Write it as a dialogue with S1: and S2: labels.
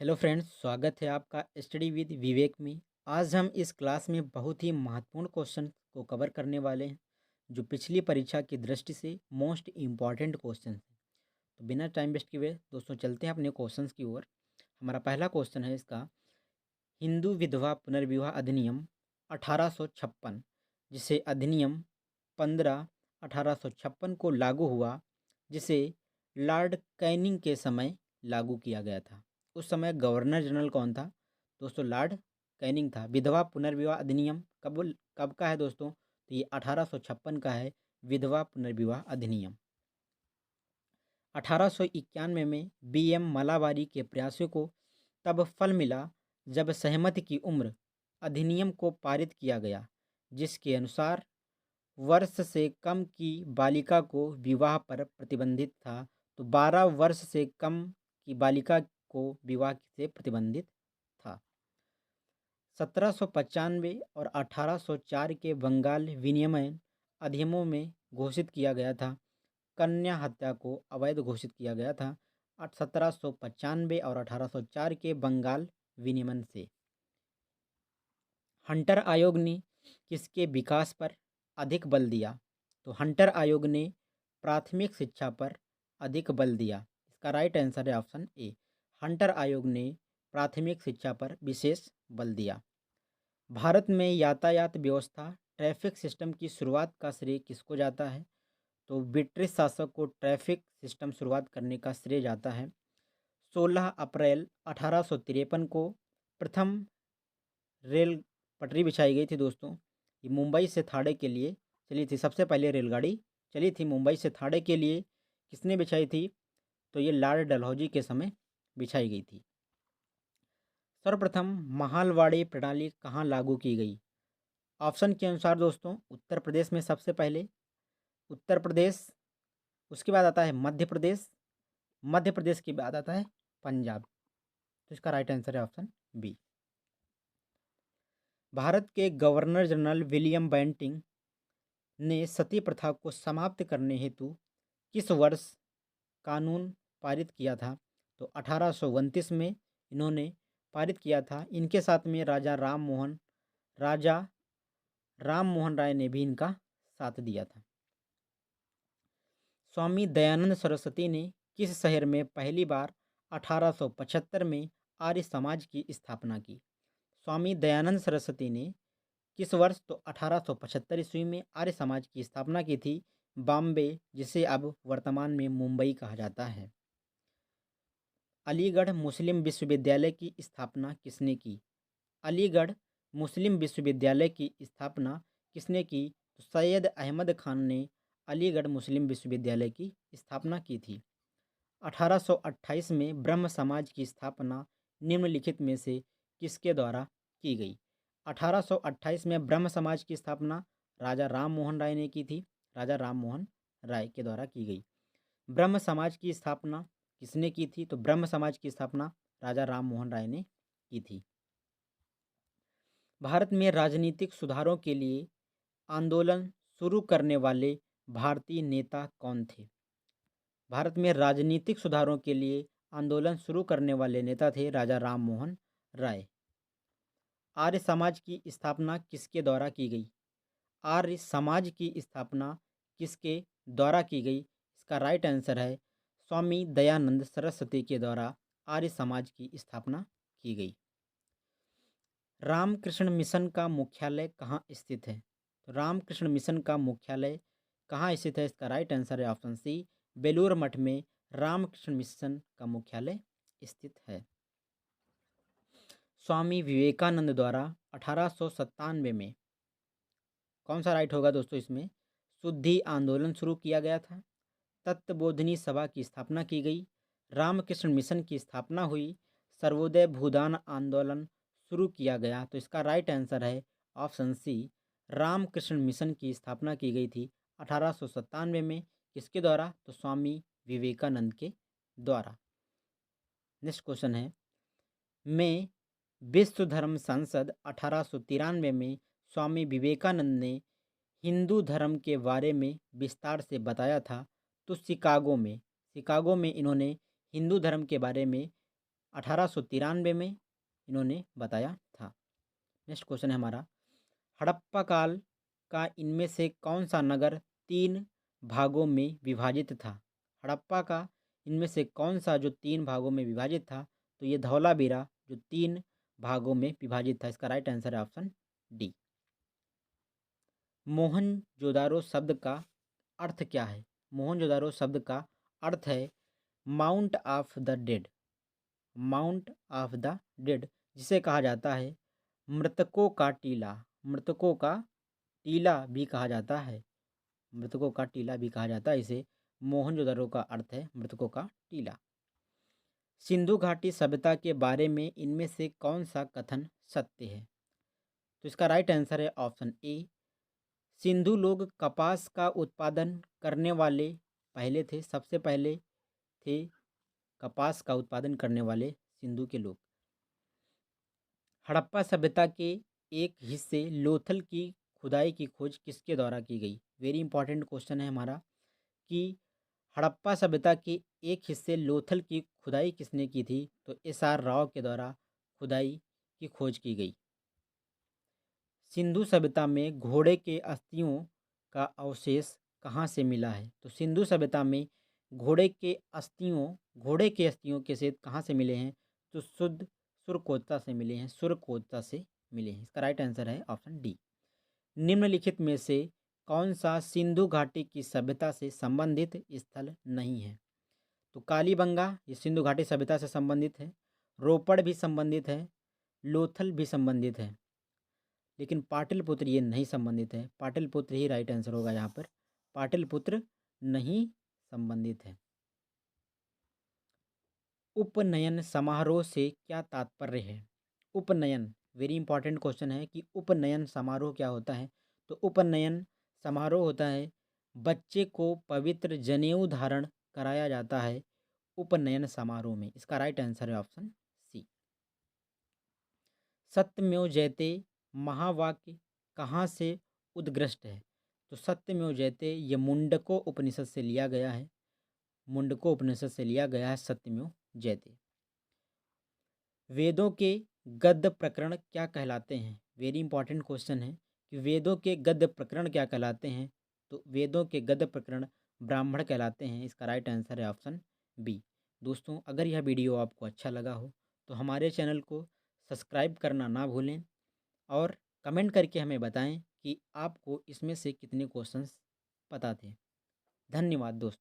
S1: Hello friends, स्वागत है आपका स्टडी विद विवेक में। आज हम इस क्लास में बहुत ही महत्वपूर्ण क्वेश्चन को कवर करने वाले हैं जो पिछली परीक्षा की दृष्टि से मोस्ट इम्पॉर्टेंट क्वेश्चन है। तो बिना टाइम वेस्ट किए दोस्तों चलते हैं अपने क्वेश्चंस की ओर। हमारा पहला क्वेश्चन है इसका, हिंदू विधवा पुनर्विवाह अधिनियम 1856 जिसे अधिनियम 15/1856 को लागू हुआ, जिसे लॉर्ड कैनिंग के समय लागू किया गया था। उस समय गवर्नर जनरल कौन था? दोस्तों लॉर्ड कैनिंग था। विधवा पुनर्विवाह अधिनियम कब कब का है दोस्तों? तो ये 1856 का है, विधवा पुनर्विवाह अधिनियम। 1891 में बी.एम. मलाबारी के प्रयासों को तब फल मिला जब सहमति की उम्र अधिनियम को पारित किया गया, जिसके अनुसार वर्ष से कम की बालिका को विवाह पर प्रतिबंधित था। तो 12 वर्ष से कम की बालिका को विवाह से प्रतिबंधित था। 1795 और 1804 के बंगाल विनियमन अधिनियमों में घोषित किया गया था, कन्या हत्या को अवैध घोषित किया गया था 1795 और 1804 के बंगाल विनियमन से। हंटर आयोग ने किसके विकास पर अधिक बल दिया? तो हंटर आयोग ने प्राथमिक शिक्षा पर अधिक बल दिया। इसका राइट आंसर है ऑप्शन ए। हंटर आयोग ने प्राथमिक शिक्षा पर विशेष बल दिया। भारत में यातायात व्यवस्था ट्रैफिक सिस्टम की शुरुआत का श्रेय किसको जाता है? तो ब्रिटिश शासक को ट्रैफिक सिस्टम शुरुआत करने का श्रेय जाता है। 16 अप्रैल 1853 को प्रथम रेल पटरी बिछाई गई थी दोस्तों। ये मुंबई से थाड़े के लिए चली थी। सबसे पहले रेलगाड़ी चली थी मुंबई से थाड़े के लिए, किसने बिछाई थी? तो ये लॉर्ड डलहौजी के समय बिछाई गई थी। सर्वप्रथम महालवाड़ी प्रणाली कहाँ लागू की गई? ऑप्शन के अनुसार दोस्तों उत्तर प्रदेश में सबसे पहले, उत्तर प्रदेश, उसके बाद आता है मध्य प्रदेश, मध्य प्रदेश के बाद आता है पंजाब। तो इसका राइट आंसर है ऑप्शन बी। भारत के गवर्नर जनरल विलियम बेंटिंग ने सती प्रथा को समाप्त करने हेतु किस वर्ष कानून पारित किया था? तो 1829 में इन्होंने पारित किया था। इनके साथ में राजा राम मोहन राय ने भी इनका साथ दिया था। स्वामी दयानंद सरस्वती ने किस शहर में पहली बार 1875 में आर्य समाज की स्थापना की? स्वामी दयानंद सरस्वती ने किस वर्ष? तो 1875 ईस्वी में आर्य समाज की स्थापना की थी, बॉम्बे, जिसे अब वर्तमान में मुंबई कहा जाता है। अलीगढ़ मुस्लिम विश्वविद्यालय की स्थापना किसने की? अलीगढ़ मुस्लिम विश्वविद्यालय की स्थापना किसने की? तो सैयद अहमद खान ने अलीगढ़ मुस्लिम विश्वविद्यालय की स्थापना की थी। 1828 में ब्रह्म समाज की स्थापना निम्नलिखित में से किसके द्वारा की गई? 1828 में ब्रह्म समाज की स्थापना राजा राम मोहन राय ने की थी। राजा राम मोहन राय के द्वारा की गई। ब्रह्म समाज की स्थापना किसने की थी? तो ब्रह्म समाज की स्थापना राजा राम मोहन राय ने की थी। भारत में राजनीतिक सुधारों के लिए आंदोलन शुरू करने वाले भारतीय नेता कौन थे? भारत में राजनीतिक सुधारों के लिए आंदोलन शुरू करने वाले नेता थे राजा राम मोहन राय। आर्य समाज की स्थापना किसके द्वारा की गई? आर्य समाज की स्थापना किसके द्वारा की गई? इसका राइट आंसर है स्वामी दयानंद सरस्वती के द्वारा आर्य समाज की स्थापना की गई। रामकृष्ण मिशन का मुख्यालय कहाँ स्थित है? तो रामकृष्ण मिशन का मुख्यालय कहाँ स्थित है? इसका राइट आंसर है ऑप्शन सी, बेलूर मठ में रामकृष्ण मिशन का मुख्यालय स्थित है। स्वामी विवेकानंद द्वारा 1897 में कौन सा राइट होगा दोस्तों? इसमें शुद्धि आंदोलन शुरू किया गया था, तत्वबोधिनी सभा की स्थापना की गई, रामकृष्ण मिशन की स्थापना हुई, सर्वोदय भूदान आंदोलन शुरू किया गया। तो इसका राइट आंसर है ऑप्शन सी, रामकृष्ण मिशन की स्थापना की गई थी 1897 में। किसके द्वारा? तो स्वामी विवेकानंद के द्वारा। नेक्स्ट क्वेश्चन है, में विश्व धर्म संसद 1893 में स्वामी विवेकानंद ने हिंदू धर्म के बारे में विस्तार से बताया था। तो शिकागो में इन्होंने हिंदू धर्म के बारे में 1893 में इन्होंने बताया था। नेक्स्ट क्वेश्चन है हमारा, हड़प्पा काल का इनमें से कौन सा नगर 3 भागों में विभाजित था? हड़प्पा का इनमें से कौन सा जो 3 भागों में विभाजित था? तो ये धौलावीरा जो 3 भागों में विभाजित था। इसका राइट आंसर है ऑप्शन डी। मोहनजोदारो शब्द का अर्थ क्या है? मोहनजोदारो शब्द का अर्थ है mount of the dead. Mount of the dead, जिसे कहा जाता है मृतकों का टीला। मृतकों का टीला भी कहा जाता है। मृतकों का टीला भी कहा जाता है इसे। मोहनजोदारो का अर्थ है मृतकों का टीला। सिंधु घाटी सभ्यता के बारे में इनमें से कौन सा कथन सत्य है? तो इसका राइट आंसर है ऑप्शन ए। सिंधु लोग कपास का उत्पादन करने वाले पहले थे। सबसे पहले थे कपास का उत्पादन करने वाले सिंधु के लोग। हड़प्पा सभ्यता के एक हिस्से लोथल की खुदाई की खोज किसके द्वारा की गई? वेरी इंपॉर्टेंट क्वेश्चन है हमारा कि हड़प्पा सभ्यता के एक हिस्से लोथल की खुदाई किसने की थी? तो एस.आर. राव के द्वारा खुदाई की खोज की गई। सिंधु सभ्यता में घोड़े के अस्थियों का अवशेष कहाँ से मिला है? तो सिंधु सभ्यता में घोड़े के अस्थियों के शेष कहाँ से मिले हैं? तो सुरकोता से मिले हैं। सुरकोता से मिले हैं। इसका राइट आंसर है ऑप्शन डी। निम्नलिखित में से कौन सा सिंधु घाटी की सभ्यता से संबंधित स्थल नहीं है? तो कालीबंगा ये सिंधु घाटी सभ्यता से संबंधित है। रोपड़ भी संबंधित है। लोथल भी संबंधित है, लेकिन पाटलिपुत्र ये नहीं संबंधित है। पाटलिपुत्र ही राइट आंसर होगा यहाँ पर। पाटलिपुत्र नहीं संबंधित है। उपनयन समारोह से क्या तात्पर्य है? उपनयन वेरी इंपॉर्टेंट क्वेश्चन है कि उपनयन समारोह क्या होता है? तो उपनयन समारोह होता है बच्चे को पवित्र जनेऊ धारण कराया जाता है उपनयन समारोह में। इसका राइट आंसर है ऑप्शन सी। सत्यमेव जयते महावाक्य कहाँ से उद्घृष्ट है? तो सत्यमेव जयते ये मुंडको उपनिषद से लिया गया है। मुंडको उपनिषद से लिया गया है सत्यमेव जयते। वेदों के गद्य प्रकरण क्या कहलाते हैं? वेरी इंपॉर्टेंट क्वेश्चन है कि वेदों के गद्य प्रकरण क्या कहलाते हैं? तो वेदों के गद्य प्रकरण ब्राह्मण कहलाते हैं। इसका राइट आंसर है ऑप्शन बी। दोस्तों, अगर यह वीडियो आपको अच्छा लगा हो तो हमारे चैनल को सब्सक्राइब करना ना भूलें और कमेंट करके हमें बताएं कि आपको इसमें से कितने क्वेश्चंस पता थे। धन्यवाद दोस्तों।